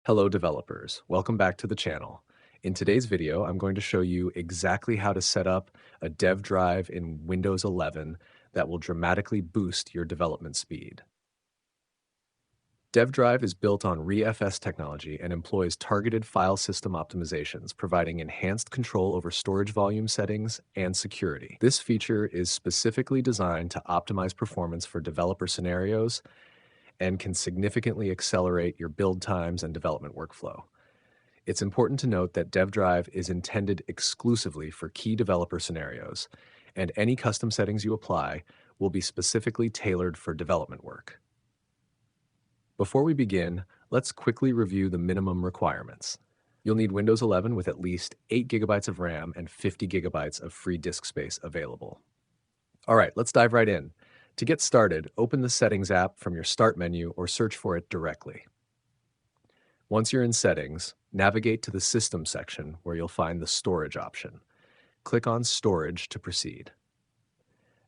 Hello developers, welcome back to the channel. In today's video, I'm going to show you exactly how to set up a dev drive in Windows 11 that will dramatically boost your development speed. Dev drive is built on ReFS technology and employs targeted file system optimizations, providing enhanced control over storage volume settings and security. This feature is specifically designed to optimize performance for developer scenarios and can significantly accelerate your build times and development workflow. It's important to note that DevDrive is intended exclusively for key developer scenarios, and any custom settings you apply will be specifically tailored for development work. Before we begin, let's quickly review the minimum requirements. You'll need Windows 11 with at least 8 gigabytes of RAM and 50 gigabytes of free disk space available. All right, let's dive right in. To get started, open the Settings app from your Start menu or search for it directly. Once you're in Settings, navigate to the System section where you'll find the Storage option. Click on Storage to proceed.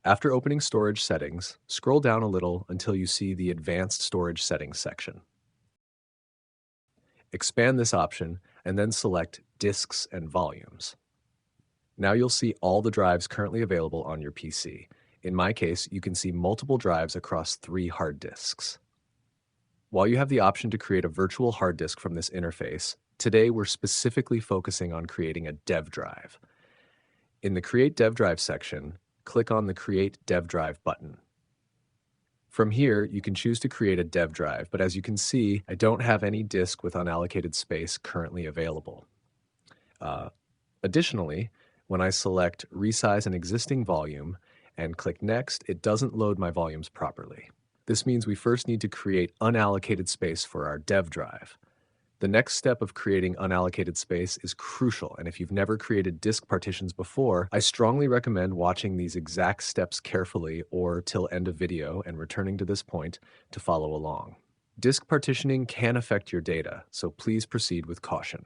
After opening Storage Settings, scroll down a little until you see the Advanced Storage Settings section. Expand this option and then select Disks and Volumes. Now you'll see all the drives currently available on your PC. In my case, you can see multiple drives across 3 hard disks. While you have the option to create a virtual hard disk from this interface, today we're specifically focusing on creating a dev drive. In the Create Dev Drive section, click on the Create Dev Drive button. From here, you can choose to create a dev drive, but as you can see, I don't have any disk with unallocated space currently available. Additionally, when I select Resize an existing volume and click Next, it doesn't load my volumes properly. This means we first need to create unallocated space for our dev drive. The next step of creating unallocated space is crucial, and if you've never created disk partitions before, I strongly recommend watching these exact steps carefully or till end of video and returning to this point to follow along. Disk partitioning can affect your data, so please proceed with caution.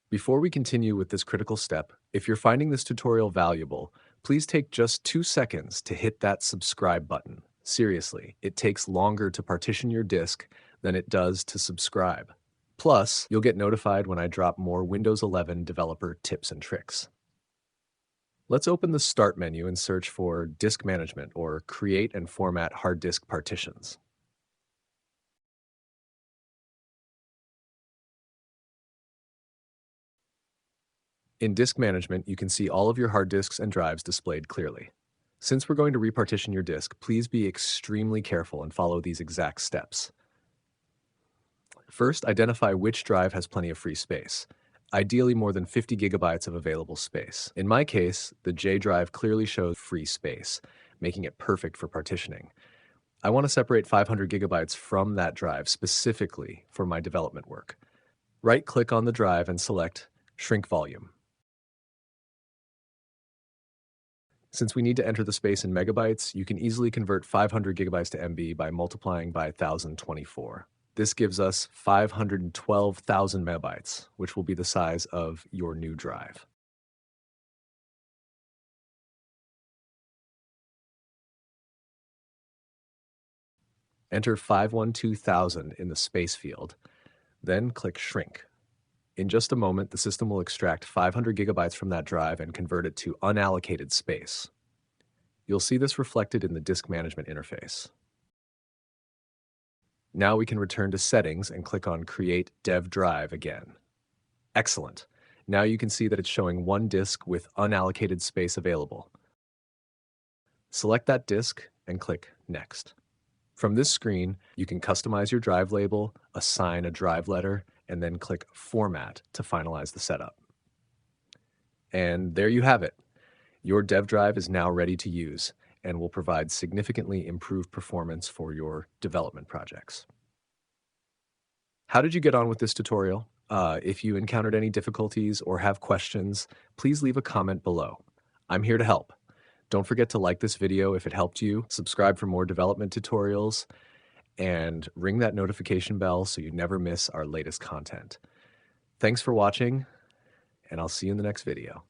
Before we continue with this critical step, if you're finding this tutorial valuable, please take just 2 seconds to hit that subscribe button. Seriously, it takes longer to partition your disk than it does to subscribe. Plus, you'll get notified when I drop more Windows 11 developer tips and tricks. Let's open the Start menu and search for Disk Management or Create and Format Hard Disk Partitions. In Disk Management, you can see all of your hard disks and drives displayed clearly. Since we're going to repartition your disk, please be extremely careful and follow these exact steps. First, identify which drive has plenty of free space, ideally more than 50 gigabytes of available space. In my case, the J drive clearly shows free space, making it perfect for partitioning. I want to separate 500 gigabytes from that drive specifically for my development work. Right-click on the drive and select Shrink Volume. Since we need to enter the space in megabytes, you can easily convert 500 gigabytes to MB by multiplying by 1024. This gives us 512,000 megabytes, which will be the size of your new drive. Enter 512,000 in the space field, then click Shrink. In just a moment, the system will extract 500 gigabytes from that drive and convert it to unallocated space. You'll see this reflected in the disk management interface. Now we can return to Settings and click on Create Dev Drive again. Excellent. Now you can see that it's showing one disk with unallocated space available. Select that disk and click Next. From this screen, you can customize your drive label, assign a drive letter, and then click Format to finalize the setup. And there you have it. Your dev drive is now ready to use and will provide significantly improved performance for your development projects. How did you get on with this tutorial? If you encountered any difficulties or have questions, please leave a comment below. I'm here to help. Don't forget to like this video if it helped you, subscribe for more development tutorials, and ring that notification bell so you never miss our latest content. Thanks for watching, and I'll see you in the next video.